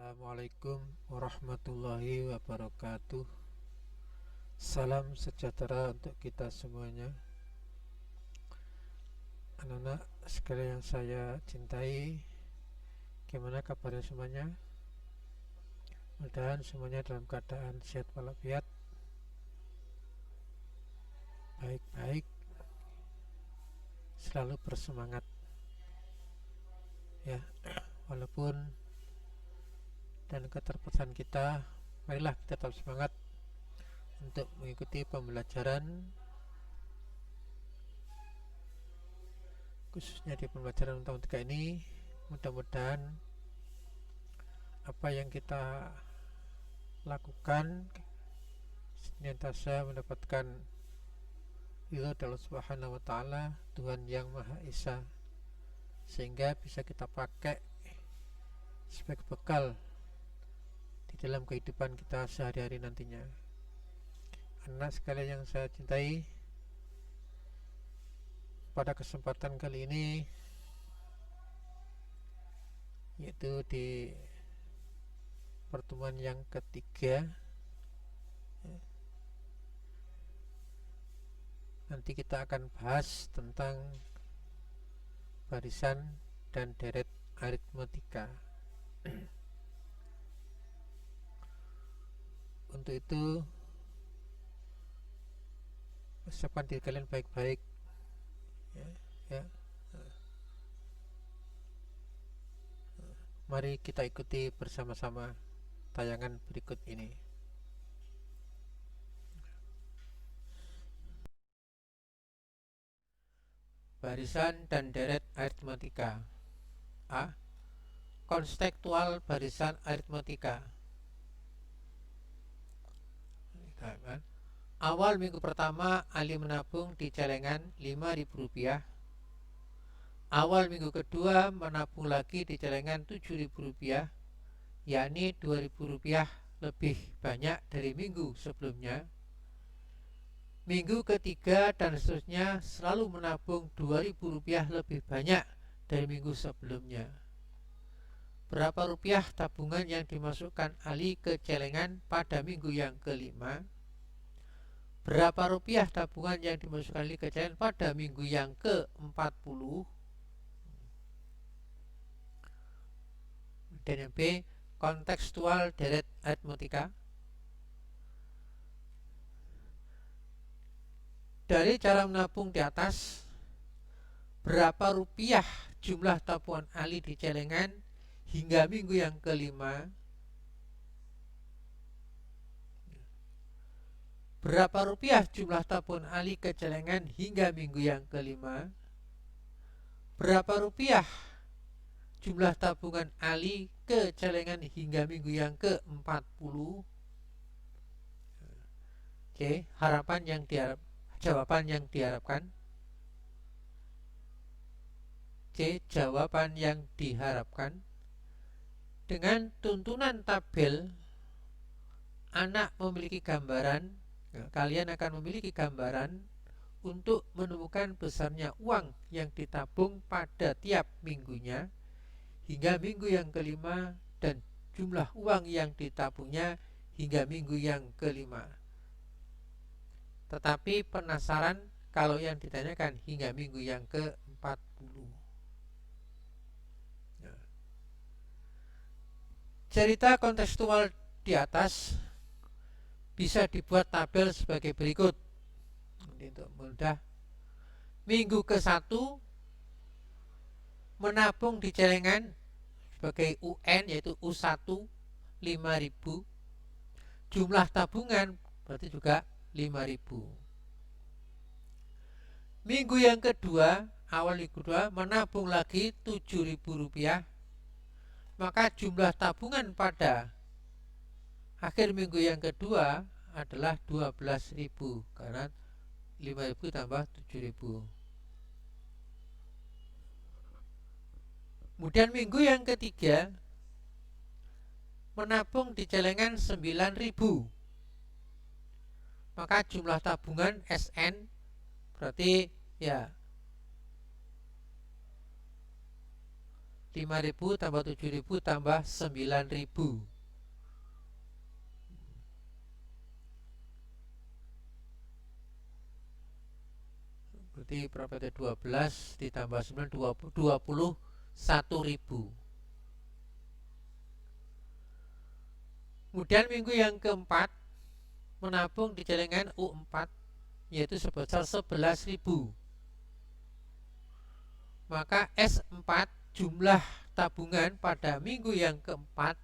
Assalamualaikum warahmatullahi wabarakatuh. Salam sejahtera untuk kita semuanya. Anak-anak sekalian yang saya cintai, gimana kabarnya semuanya? Mudah-mudahan semuanya dalam keadaan sehat walafiat, baik-baik, selalu bersemangat. Ya, walaupun dan keterputusan kita, marilah kita tetap semangat untuk mengikuti pembelajaran, khususnya di pembelajaran tahun 3 ini. Mudah-mudahan apa yang kita lakukan senantiasa mendapatkan ridho dari Allah Subhanahu wa taala, Tuhan yang Maha Esa, sehingga bisa kita pakai sebagai bekal di dalam kehidupan kita sehari-hari nantinya. Anak sekalian yang saya cintai, pada kesempatan kali ini, yaitu di pertemuan yang ketiga, nanti kita akan bahas tentang barisan dan deret aritmetika. Untuk itu, persiapkan diri kalian baik-baik, ya. Mari kita ikuti bersama-sama tayangan berikut ini. Barisan dan deret aritmetika. A. Konstekstual barisan aritmetika. Awal minggu pertama, Ali menabung di celengan Rp5.000. Awal minggu kedua, menabung lagi di celengan Rp7.000, yakni Rp2.000 lebih banyak dari minggu sebelumnya. Minggu ketiga dan seterusnya selalu menabung Rp2.000 lebih banyak dari minggu sebelumnya. Berapa rupiah tabungan yang dimasukkan Ali ke celengan pada minggu yang kelima? Berapa rupiah tabungan yang dimasukkan Ali ke celengan pada minggu yang ke-40? Dan yang B, kontekstual deret aritmetika. Dari cara menabung di atas, berapa rupiah jumlah tabungan Ali di celengan hingga minggu yang kelima? Berapa rupiah jumlah tabungan Ali ke celengan hingga minggu yang kelima? Berapa rupiah jumlah tabungan Ali ke celengan hingga minggu yang ke-40? Oke, jawaban yang diharapkan. C. Jawaban yang diharapkan. Dengan tuntunan tabel, anak memiliki gambaran, kalian akan memiliki gambaran untuk menemukan besarnya uang yang ditabung pada tiap minggunya hingga minggu yang kelima dan jumlah uang yang ditabungnya hingga minggu yang kelima. Tetapi penasaran kalau yang ditanyakan hingga minggu yang ke-40. Cerita kontekstual di atas bisa dibuat tabel sebagai berikut. Untuk mudah, minggu ke-1 menabung di celengan sebagai UN, yaitu U1 5.000. Jumlah tabungan berarti juga 5.000. Minggu yang kedua, awal minggu kedua, menabung lagi Rp7.000. Maka jumlah tabungan pada akhir minggu yang kedua adalah 12.000, karena 5.000 tambah 7.000. Kemudian minggu yang ketiga menabung di celengan 9.000. Maka jumlah tabungan SN berarti ya 5.000 tambah 7.000 tambah 9.000. Berarti berapa itu? 12 ditambah 9, 21.000. Kemudian minggu yang keempat menabung di celengan U4 yaitu sebesar 11.000. Maka S4 jumlah tabungan pada minggu yang keempat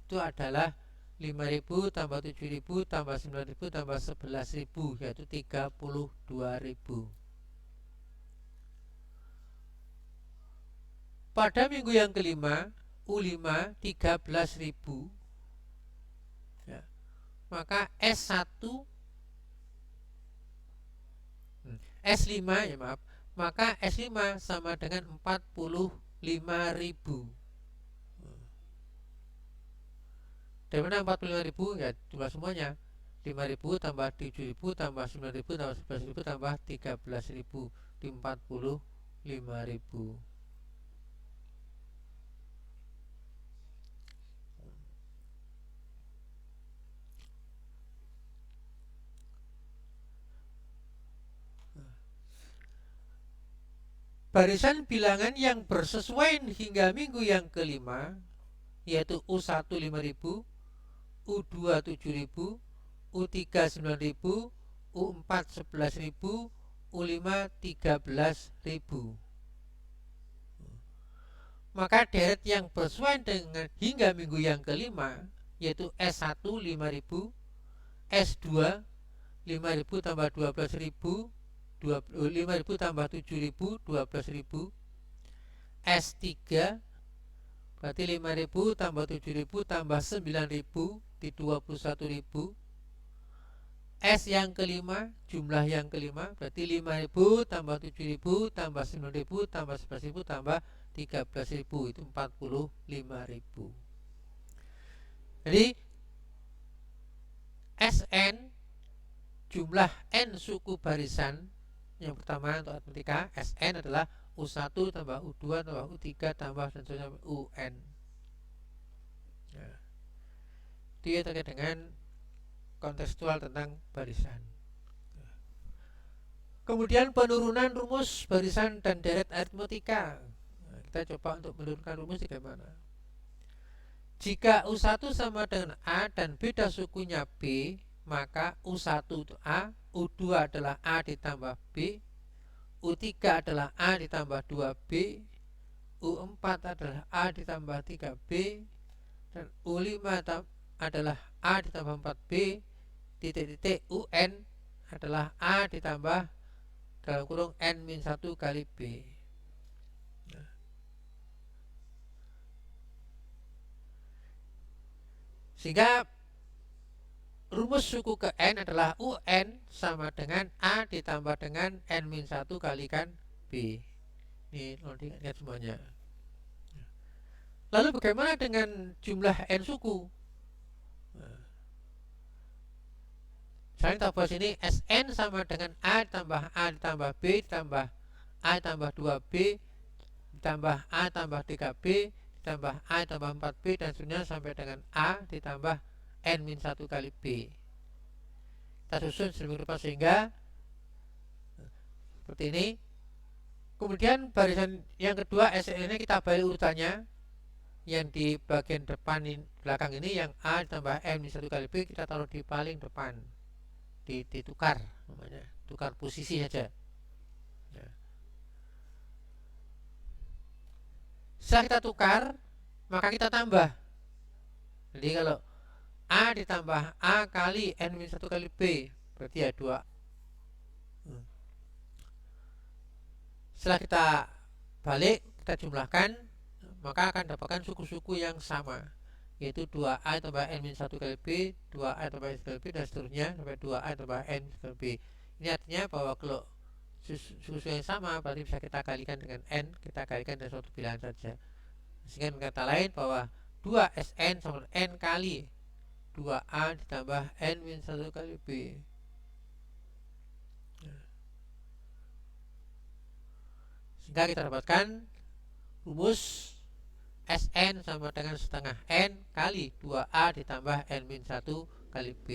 itu adalah 5.000 tambah 7.000 tambah 9.000 tambah 11.000 yaitu 32.000. Pada minggu yang kelima U5 13.000 ya. Maka S5 ya maaf, maka S5 sama dengan 45.000. Dari mana 45.000? Ya jumlah semuanya 5.000 tambah 7.000 tambah 9.000 tambah 11.000 tambah 13.000 di 45.000. Barisan bilangan yang bersesuaian hingga minggu yang kelima yaitu U1 5.000, U2 7.000, U3 9.000, U4 11.000, U5 13.000. Maka deret yang bersesuaian dengan hingga minggu yang kelima yaitu S1 5.000, S2 5.000 tambah 12.000, 5.000 tambah 7.000 12.000, S3 berarti 5.000 tambah 7.000 tambah 9.000 di 21.000. S yang kelima jumlah yang kelima berarti 5.000 tambah 7.000 tambah 9.000 tambah 11.000 tambah 13.000 itu 45.000. Jadi SN jumlah N suku barisan yang pertama untuk aritmatika SN adalah U1 tambah U2 tambah U3 tambah dan seterusnya UN. Nah, dia terkait dengan kontekstual tentang barisan. Kemudian penurunan rumus barisan dan deret aritmatika. Nah, kita coba untuk menurunkan rumus bagaimana. Jika U1 sama dengan A dan beda sukunya B, maka U1 itu A, U2 adalah A ditambah B, U3 adalah A ditambah 2B, U4 adalah A ditambah 3B, dan U5 adalah A ditambah 4B, titik-titik UN adalah A ditambah dalam kurung N-1 kali B. Sehingga rumus suku ke N adalah UN sama dengan A ditambah dengan N-1 kalikan B. Ini kalau diingat semuanya. Lalu bagaimana dengan jumlah N suku? Saya kita bahas ini SN sama dengan A ditambah B ditambah A ditambah 2B ditambah A tambah 3B ditambah A tambah 4B dan seterusnya sampai dengan A ditambah N-1 kali B. Kita susun sedemikian rupa sehingga seperti ini. Kemudian barisan yang kedua SN ini kita balik urutannya. Yang di bagian depan belakang ini yang A ditambah N-1 kali B kita taruh di paling depan. Ditukar namanya, tukar posisi saja. Ya. Setelah kita tukar, maka kita tambah. Jadi kalau A ditambah A kali N-1 kali B berarti ya 2. Setelah kita balik, kita jumlahkan, maka akan dapatkan suku-suku yang sama, yaitu 2A tambah N-1 kali B, 2A tambah N kali B, dan seterusnya sampai 2A tambah N kali B. Ini artinya bahwa kalau suku yang sama berarti bisa kita kalikan dengan N, kita kalikan dengan suatu bilangan saja. Sehingga dengan kata lain bahwa 2SN sama N kali 2A ditambah N-1 kali B. Sehingga kita dapatkan rumus Sn sama dengan setengah N kali 2A ditambah N-1 kali B.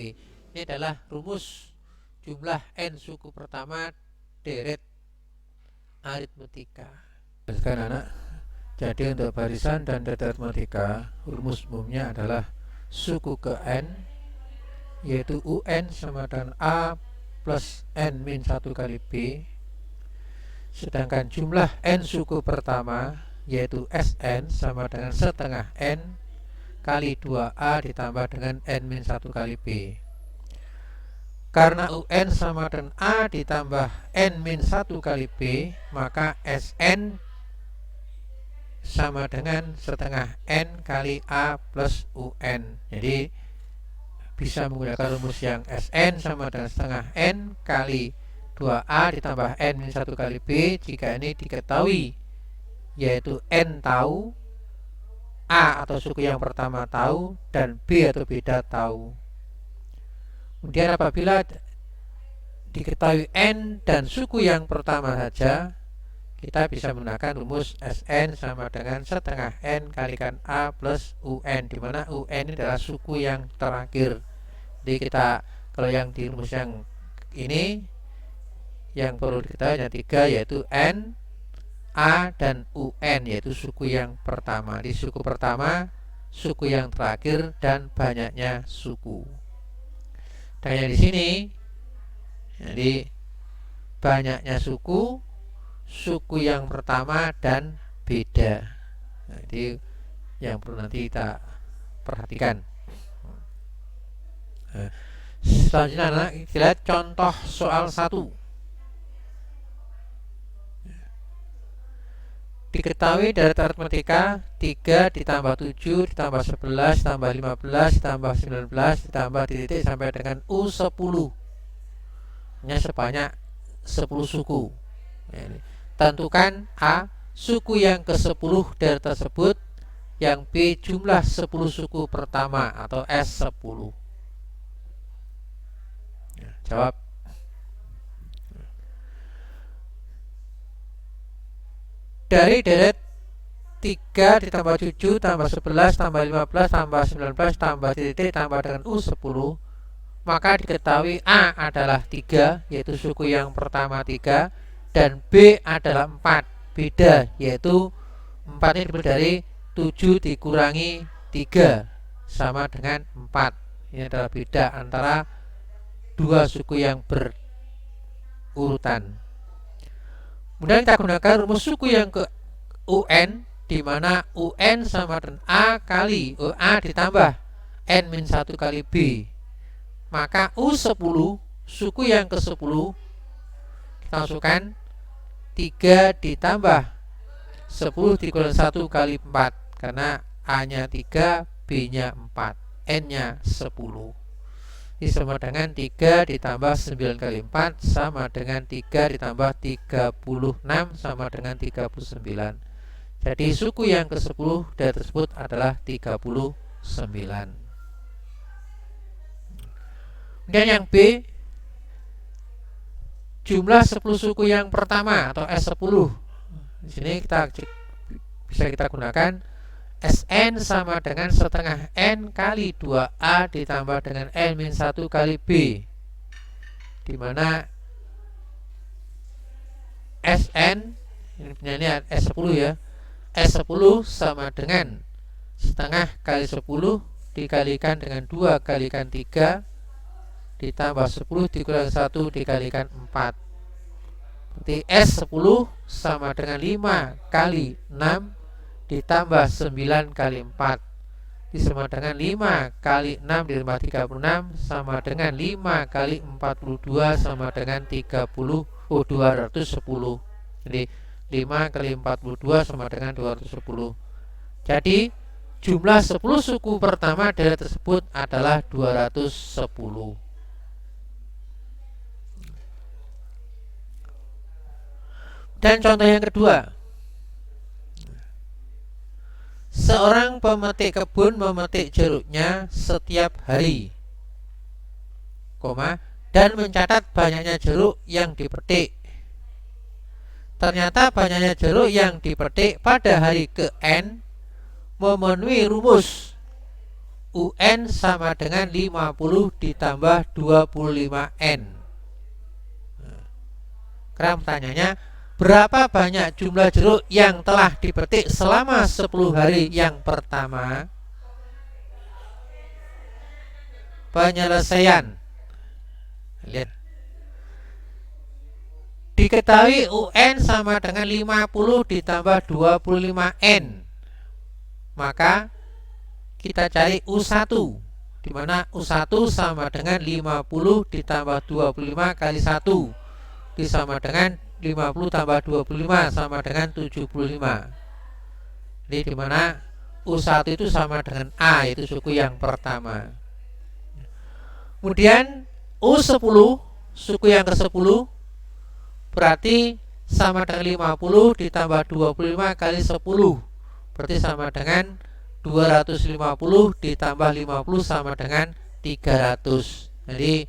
Ini adalah rumus jumlah N suku pertama deret aritmetika. Sekarang anak, jadi untuk barisan dan deret aritmetika, rumus umumnya adalah suku ke N, yaitu UN sama dengan A plus N-1 kali B. Sedangkan jumlah N suku pertama yaitu Sn sama dengan setengah N kali 2A ditambah dengan N-1 kali B. Karena UN sama dengan A ditambah N-1 kali B, maka Sn sama dengan setengah N kali A plus UN. Jadi bisa menggunakan rumus yang Sn sama dengan setengah N kali 2A ditambah N-1 kali B jika ini diketahui, yaitu N tahu, A atau suku yang pertama tahu, dan B atau beda tahu. Kemudian apabila diketahui N dan suku yang pertama saja, kita bisa menggunakan rumus Sn sama dengan setengah N kalikan A plus UN, di mana UN ini adalah suku yang terakhir. Jadi kita kalau yang di rumus yang ini yang perlu diketahui ada 3, yaitu N, A dan UN, yaitu suku yang pertama. Di suku pertama, suku yang terakhir, dan banyaknya suku. Dan yang di sini, jadi banyaknya suku, suku yang pertama dan beda. Jadi yang perlu nanti kita perhatikan. Selanjutnya kita lihat contoh soal 1. Diketahui dari aritmetika 3 ditambah 7 ditambah 11 ditambah 15 ditambah 19 ditambah titik sampai dengan U10 nya sebanyak 10 suku. Tentukan A suku yang ke-10 dari tersebut, yang B jumlah 10 suku pertama atau S10. Jawab. Dari deret 3 ditambah 7 tambah 11 tambah 15 tambah 19 tambah titik tambah dengan U10, maka diketahui A adalah 3, yaitu suku yang pertama 3, dan B adalah 4, beda, yaitu 4 ini diambil dari 7 dikurangi 3 sama dengan 4. Ini adalah beda antara dua suku yang berurutan. Kemudian kita gunakan rumus suku yang ke UN, di mana UN sama dengan A kali A ditambah N-1 kali B. Maka U10, suku yang ke-10, kita masukkan 3 ditambah 10 dikurangi 1 kali 4, karena A-nya 3, B-nya 4, N-nya 10. Ini sama dengan 3 ditambah 9 kali 4 sama dengan 3 ditambah 36 sama dengan 39. Jadi suku yang ke-10 dari tersebut adalah 39. Dan yang B, jumlah 10 suku yang pertama atau S10. Di sini bisa kita gunakan Sn sama dengan setengah N kali 2A ditambah dengan N-1 kali B, di mana Sn ini S10 ya, S10 sama dengan setengah kali 10 dikalikan dengan 2 kalikan 3 ditambah 10 dikurangi 1 dikalikan 4. Berarti S10 sama dengan 5 kali 6 ditambah 9 kali 4 sama dengan 5 kali 6 ditambah 36 sama dengan 5 kali 42 sama dengan 210. Jadi 5 kali 42 sama dengan 210. Jadi jumlah 10 suku pertama dari tersebut adalah 210. Dan contoh yang kedua, seorang pemetik kebun memetik jeruknya setiap hari, dan mencatat banyaknya jeruk yang dipetik. Ternyata banyaknya jeruk yang dipetik pada hari ke-N memenuhi rumus UN sama dengan 50 ditambah 25N. Karena pertanyaannya, berapa banyak jumlah jeruk yang telah dipetik selama 10 hari yang pertama? Penyelesaian. Lihat. Diketahui UN sama dengan 50 ditambah 25N. Maka kita cari U1, di mana U1 sama dengan 50 ditambah 25 kali 1 sama dengan 50 tambah 25 sama dengan 75. Ini di mana U1 itu sama dengan A, itu suku yang pertama. Kemudian U10, suku yang ke-10, berarti sama dengan 50 ditambah 25 kali 10, berarti sama dengan 250 ditambah 50 sama dengan 300. Jadi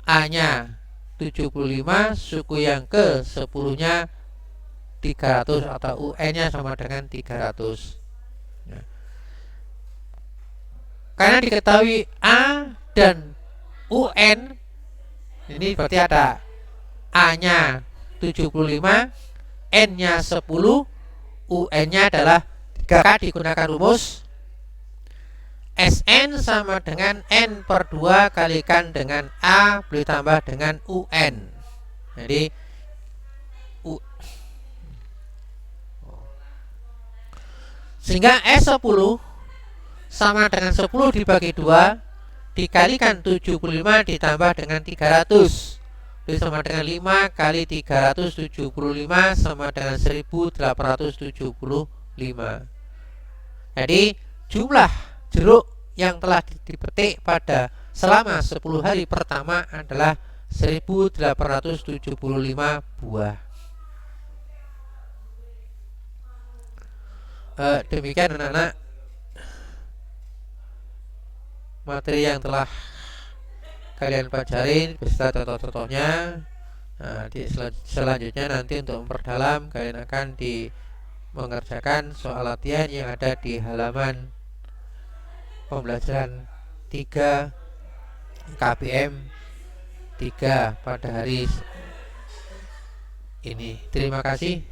A nya 75, suku yang ke 10 nya 300 atau UN nya sama dengan 300. Nah, karena diketahui A dan UN, ini berarti ada A nya 75, N nya 10, UN nya adalah 3. Digunakan rumus Sn sama dengan N per 2 kalikan dengan A boleh tambah dengan UN. Jadi sehingga S10 sama dengan 10 dibagi 2 dikalikan 75 ditambah dengan 300, itu sama dengan 5 kali 375 sama dengan 1875. Jadi jumlah jeruk yang telah dipetik pada selama 10 hari pertama adalah 1875 buah. Demikian anak-anak materi yang telah kalian pelajari beserta contoh-contohnya. Nah, selanjutnya nanti untuk memperdalam kalian akan mengerjakan soal latihan yang ada di halaman pembelajaran 3 KBM 3 pada hari ini. Terima kasih.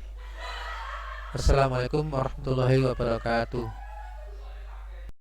Assalamualaikum warahmatullahi wabarakatuh.